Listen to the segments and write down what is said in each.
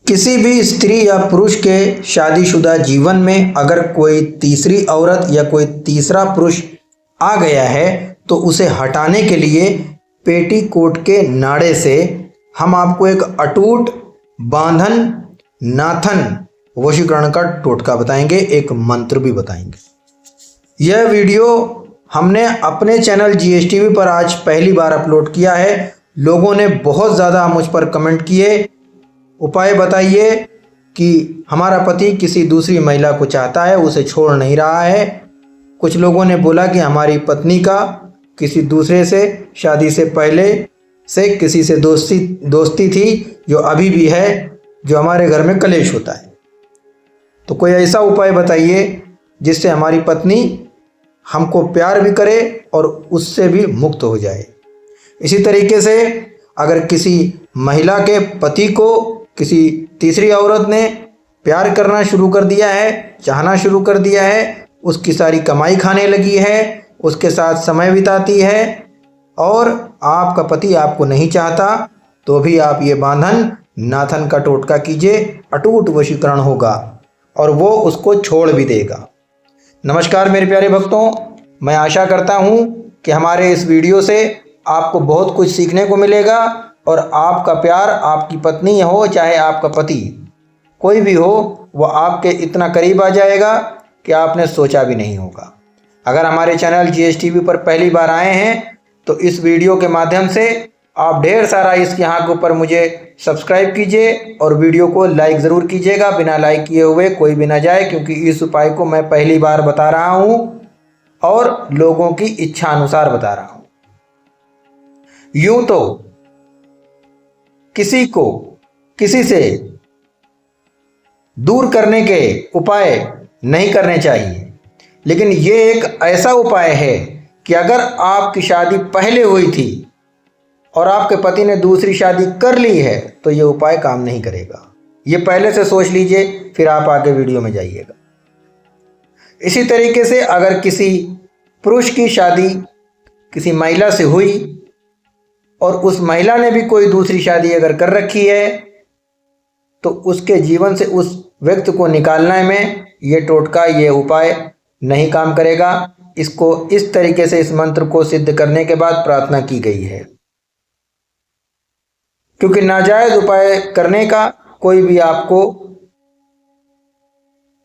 किसी भी स्त्री या पुरुष के शादीशुदा जीवन में अगर कोई तीसरी औरत या कोई तीसरा पुरुष आ गया है तो उसे हटाने के लिए पेटीकोट के नाड़े से हम आपको एक अटूट बांधन नाथन वशीकरण का टोटका बताएंगे, एक मंत्र भी बताएंगे। यह वीडियो हमने अपने चैनल GSTV पर आज पहली बार अपलोड किया है। लोगों ने बहुत ज़्यादा मुझ पर कमेंट किए, उपाय बताइए कि हमारा पति किसी दूसरी महिला को चाहता है, उसे छोड़ नहीं रहा है। कुछ लोगों ने बोला कि हमारी पत्नी का किसी दूसरे से शादी से पहले से किसी से दोस्ती थी जो अभी भी है, जो हमारे घर में कलेश होता है। तो कोई ऐसा उपाय बताइए जिससे हमारी पत्नी हमको प्यार भी करे और उससे भी मुक्त हो जाए। इसी तरीके से अगर किसी महिला के पति को किसी तीसरी औरत ने प्यार करना शुरू कर दिया है, चाहना शुरू कर दिया है, उसकी सारी कमाई खाने लगी है, उसके साथ समय बिताती है और आपका पति आपको नहीं चाहता, तो भी आप ये बांधन नाथन का टोटका कीजिए, अटूट वशीकरण होगा और वो उसको छोड़ भी देगा। नमस्कार मेरे प्यारे भक्तों, मैं आशा करता हूँ कि हमारे इस वीडियो से आपको बहुत कुछ सीखने को मिलेगा और आपका प्यार, आपकी पत्नी हो चाहे आपका पति कोई भी हो, वो आपके इतना करीब आ जाएगा कि आपने सोचा भी नहीं होगा। अगर हमारे चैनल GSTV पर पहली बार आए हैं तो इस वीडियो के माध्यम से आप ढेर सारा इस यहाँ के ऊपर मुझे सब्सक्राइब कीजिए और वीडियो को लाइक ज़रूर कीजिएगा। बिना लाइक किए हुए कोई भी ना जाए, क्योंकि इस उपाय को मैं पहली बार बता रहा हूँ और लोगों की इच्छा अनुसार बता रहा हूँ। यूं तो किसी को किसी से दूर करने के उपाय नहीं करने चाहिए, लेकिन ये एक ऐसा उपाय है कि अगर आपकी शादी पहले हुई थी और आपके पति ने दूसरी शादी कर ली है तो ये उपाय काम नहीं करेगा। ये पहले से सोच लीजिए, फिर आप आगे वीडियो में जाइएगा। इसी तरीके से अगर किसी पुरुष की शादी किसी महिला से हुई और उस महिला ने भी कोई दूसरी शादी अगर कर रखी है तो उसके जीवन से उस व्यक्ति को निकालने में ये टोटका, ये उपाय नहीं काम करेगा। इसको इस तरीके से इस मंत्र को सिद्ध करने के बाद प्रार्थना की गई है, क्योंकि नाजायज उपाय करने का कोई भी आपको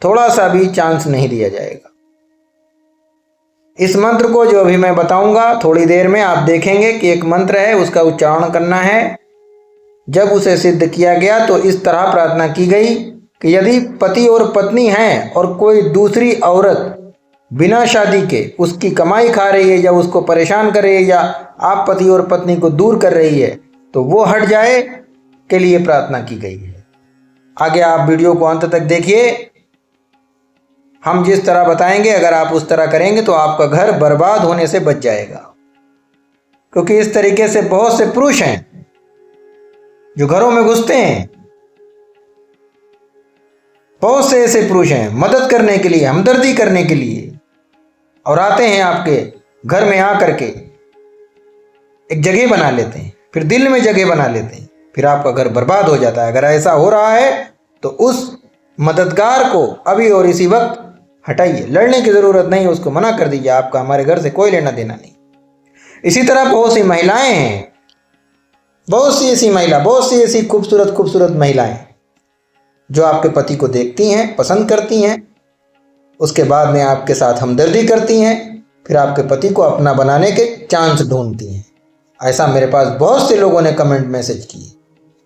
थोड़ा सा भी चांस नहीं दिया जाएगा। इस मंत्र को जो अभी मैं बताऊंगा थोड़ी देर में आप देखेंगे कि एक मंत्र है, उसका उच्चारण करना है। जब उसे सिद्ध किया गया तो इस तरह प्रार्थना की गई कि यदि पति और पत्नी हैं और कोई दूसरी औरत बिना शादी के उसकी कमाई खा रही है या उसको परेशान कर रही है या आप पति और पत्नी को दूर कर रही है तो वो हट जाए के लिए प्रार्थना की गई है। आगे आप वीडियो को अंत तक देखिए। हम जिस तरह बताएंगे अगर आप उस तरह करेंगे तो आपका घर बर्बाद होने से बच जाएगा, क्योंकि इस तरीके से बहुत से पुरुष हैं जो घरों में घुसते हैं। बहुत से ऐसे पुरुष हैं मदद करने के लिए, हमदर्दी करने के लिए, और आते हैं आपके घर में आकर के एक जगह बना लेते हैं, फिर दिल में जगह बना लेते हैं, फिर आपका घर बर्बाद हो जाता है। अगर ऐसा हो रहा है तो उस मददगार को अभी और इसी वक्त हटाइए। लड़ने की ज़रूरत नहीं, उसको मना कर दीजिए, आपका हमारे घर से कोई लेना देना नहीं। इसी तरह बहुत सी महिलाएं हैं, बहुत सी ऐसी खूबसूरत महिलाएं जो आपके पति को देखती हैं, पसंद करती हैं, उसके बाद में आपके साथ हमदर्दी करती हैं, फिर आपके पति को अपना बनाने के चांस ढूंढती हैं। ऐसा मेरे पास बहुत से लोगों ने कमेंट मैसेज किए।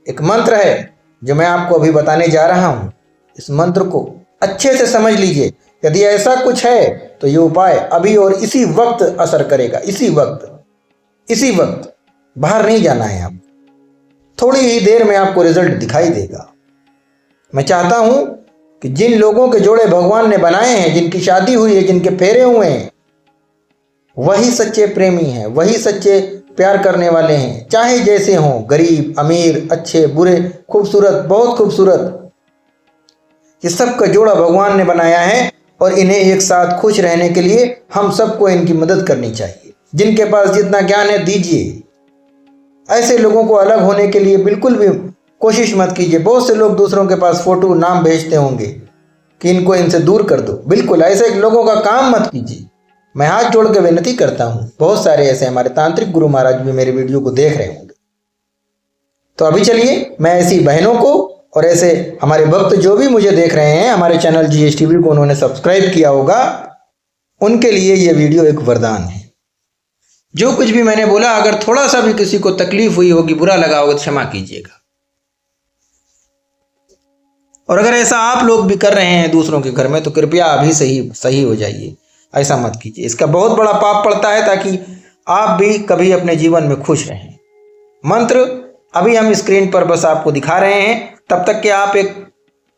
एक मंत्र है जो मैं आपको अभी बताने जा रहा हूँ। इस मंत्र को अच्छे से समझ लीजिए। यदि ऐसा कुछ है तो ये उपाय अभी और इसी वक्त असर करेगा। इसी वक्त बाहर नहीं जाना है। आप थोड़ी ही देर में आपको रिजल्ट दिखाई देगा। मैं चाहता हूं कि जिन लोगों के जोड़े भगवान ने बनाए हैं, जिनकी शादी हुई है, जिनके फेरे हुए हैं, वही सच्चे प्रेमी हैं, वही सच्चे प्यार करने वाले हैं, चाहे जैसे हों, गरीब, अमीर, अच्छे, बुरे, खूबसूरत, बहुत खूबसूरत। ये सब का जोड़ा भगवान ने बनाया है और इन्हें एक साथ खुश रहने के लिए हम सबको इनकी मदद करनी चाहिए। जिनके पास जितना ज्ञान है दीजिए। ऐसे लोगों को अलग होने के लिए बिल्कुल भी कोशिश मत कीजिए। बहुत से लोग दूसरों के पास फोटो नाम भेजते होंगे कि इनको इनसे दूर कर दो। बिल्कुल ऐसे लोगों का काम मत कीजिए। मैं हाथ जोड़ के विनती करता हूँ, बहुत सारे ऐसे हमारे तांत्रिक गुरु महाराज भी मेरे वीडियो को देख रहे होंगे। तो अभी चलिए मैं ऐसी बहनों को और ऐसे हमारे भक्त जो भी मुझे देख रहे हैं, हमारे चैनल जीएस टीवी को उन्होंने सब्सक्राइब किया होगा, उनके लिए ये वीडियो एक वरदान है। जो कुछ भी मैंने बोला, अगर थोड़ा सा भी किसी को तकलीफ हुई होगी, बुरा लगा होगा, तो क्षमा कीजिएगा। और अगर ऐसा आप लोग भी कर रहे हैं दूसरों के घर में, तो कृपया अभी सही हो जाइए। ऐसा मत कीजिए, इसका बहुत बड़ा पाप पड़ता है, ताकि आप भी कभी अपने जीवन में खुश रहें। मंत्र अभी हम स्क्रीन पर बस आपको दिखा रहे हैं, तब तक कि आप एक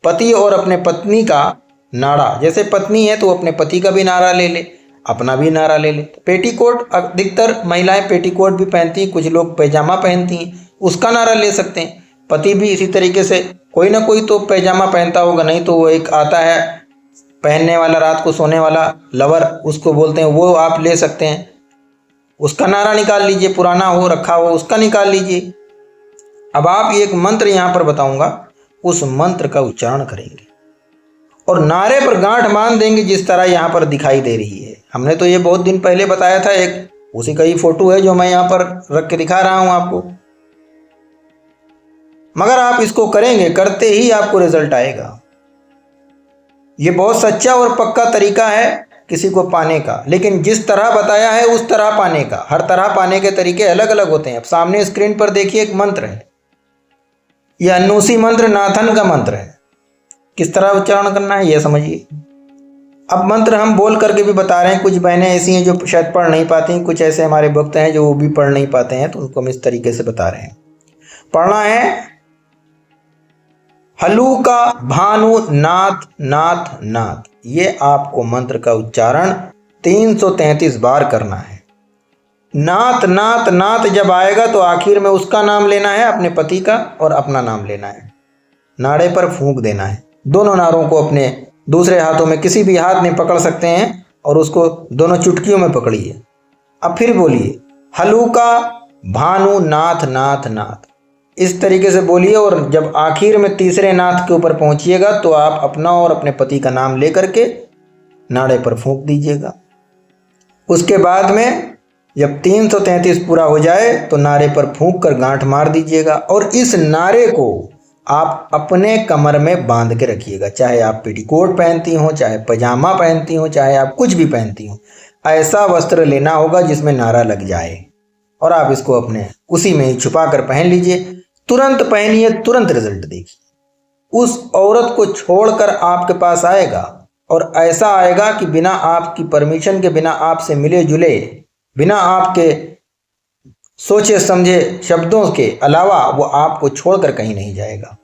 पति और अपने पत्नी का नाड़ा, जैसे पत्नी है तो अपने पति का भी नाड़ा ले ले, अपना भी नाड़ा ले ले। पेटीकोट, अधिकतर महिलाएं पेटीकोट भी पहनती हैं, कुछ लोग पैजामा पहनती हैं, उसका नाड़ा ले सकते हैं। पति भी इसी तरीके से कोई ना कोई तो पैजामा पहनता होगा, नहीं तो वो एक आता है पहनने वाला, रात को सोने वाला लवर उसको बोलते हैं, वो आप ले सकते हैं। उसका नारा निकाल लीजिए, पुराना हो रखा हो उसका निकाल लीजिए। अब आप एक मंत्र यहाँ पर बताऊंगा, उस मंत्र का उच्चारण करेंगे और नारे पर गांठ बांध देंगे, जिस तरह यहाँ पर दिखाई दे रही है। हमने तो ये बहुत दिन पहले बताया था, एक उसी का ही फोटो है जो मैं यहाँ पर रख के दिखा रहा हूँ आपको। मगर आप इसको करेंगे, करते ही आपको रिजल्ट आएगा। ये बहुत सच्चा और पक्का तरीका है किसी को पाने का, लेकिन जिस तरह बताया है उस तरह पाने का। हर तरह पाने के तरीके अलग अलग होते हैं। अब सामने स्क्रीन पर देखिए एक मंत्र है, यह अन्नूसी मंत्र नाथन का मंत्र है। किस तरह उच्चारण करना है यह समझिए। अब मंत्र हम बोल करके भी बता रहे हैं। कुछ बहनें ऐसी हैं जो शायद पढ़ नहीं पाती, कुछ ऐसे हमारे भक्त हैं जो वो भी पढ़ नहीं पाते हैं, तो उनको हम इस तरीके से बता रहे हैं। पढ़ना है हलूका भानु नाथ नाथ नाथ। ये आपको मंत्र का उच्चारण 333 बार करना है। नाथ नाथ नाथ जब आएगा तो आखिर में उसका नाम लेना है, अपने पति का, और अपना नाम लेना है। नाड़े पर फूंक देना है। दोनों नारों को अपने दूसरे हाथों में, किसी भी हाथ में पकड़ सकते हैं, और उसको दोनों चुटकियों में पकड़िए। अब फिर बोलिए हलूका भानु नाथ नाथ नाथ, इस तरीके से बोलिए। और जब आखिर में तीसरे नाथ के ऊपर पहुंचिएगा तो आप अपना और अपने पति का नाम लेकर के नाड़े पर फूंक दीजिएगा। उसके बाद में जब 333 पूरा हो जाए तो नारे पर फूंक कर गांठ मार दीजिएगा, और इस नारे को आप अपने कमर में बांध के रखिएगा। चाहे आप पेटीकोट पहनती हो, चाहे पजामा पहनती हो, चाहे आप कुछ भी पहनती हो, ऐसा वस्त्र लेना होगा जिसमें नारा लग जाए, और आप इसको अपने उसी में ही छुपा कर पहन लीजिए। तुरंत पहनिए, तुरंत रिजल्ट देखिए। उस औरत को छोड़कर आपके पास आएगा, और ऐसा आएगा कि बिना आपकी परमिशन के, बिना आपसे मिले जुले, बिना आपके सोचे समझे शब्दों के अलावा वो आपको छोड़कर कहीं नहीं जाएगा।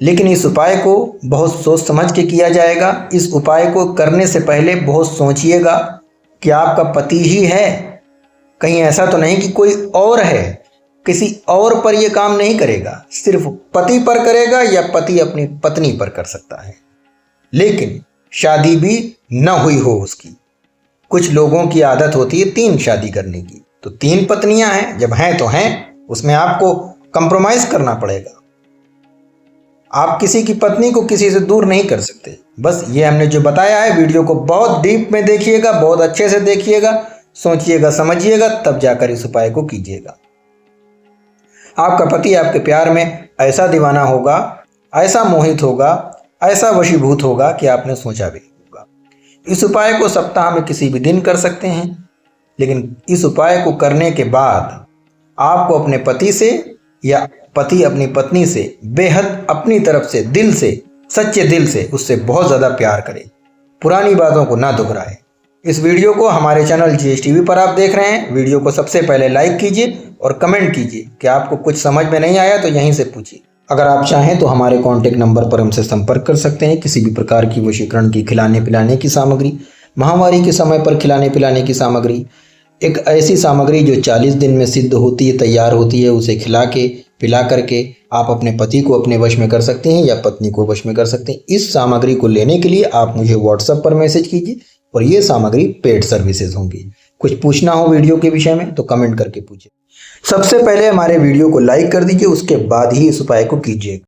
लेकिन इस उपाय को बहुत सोच समझ के किया जाएगा। इस उपाय को करने से पहले बहुत सोचिएगा कि आपका पति ही है, कहीं ऐसा तो नहीं कि कोई और है। किसी और पर यह काम नहीं करेगा, सिर्फ पति पर करेगा, या पति अपनी पत्नी पर कर सकता है, लेकिन शादी भी न हुई हो उसकी। कुछ लोगों की आदत होती है 3 शादी करने की, तो 3 पत्नियां हैं, जब हैं तो हैं, उसमें आपको कंप्रोमाइज करना पड़ेगा। आप किसी की पत्नी को किसी से दूर नहीं कर सकते। बस ये हमने जो बताया है, वीडियो को बहुत डीप में देखिएगा, बहुत अच्छे से देखिएगा, सोचिएगा, समझिएगा, तब जाकर इस उपाय को कीजिएगा। आपका पति आपके प्यार में ऐसा दीवाना होगा, ऐसा मोहित होगा, ऐसा वशीभूत होगा कि आपने सोचा भी नहीं होगा। इस उपाय को सप्ताह में किसी भी दिन कर सकते हैं, लेकिन इस उपाय को करने के बाद आपको अपने पति से, या पति अपनी पत्नी से बेहद अपनी तरफ से, दिल से, सच्चे दिल से उससे बहुत ज़्यादा प्यार करे, पुरानी बातों को ना दोहराए। इस वीडियो को हमारे चैनल जीएस टीवी पर आप देख रहे हैं। वीडियो को सबसे पहले लाइक कीजिए और कमेंट कीजिए कि आपको कुछ समझ में नहीं आया तो यहीं से पूछिए। अगर आप चाहें तो हमारे कॉन्टैक्ट नंबर पर हमसे संपर्क कर सकते हैं। किसी भी प्रकार की वशीकरण की, खिलाने पिलाने की सामग्री, महामारी के समय पर खिलाने पिलाने की सामग्री, एक ऐसी सामग्री जो 40 दिन में सिद्ध होती है, तैयार होती है, उसे खिला के पिला करके आप अपने पति को अपने वश में कर सकते हैं या पत्नी को वश में कर सकते हैं। इस सामग्री को लेने के लिए आप मुझे व्हाट्सएप पर मैसेज कीजिए, और ये सामग्री पेड सर्विसेज होंगी। कुछ पूछना हो वीडियो के विषय में तो कमेंट करके पूछिए। सबसे पहले हमारे वीडियो को लाइक कर दीजिए, उसके बाद ही इस उपाय को कीजिए।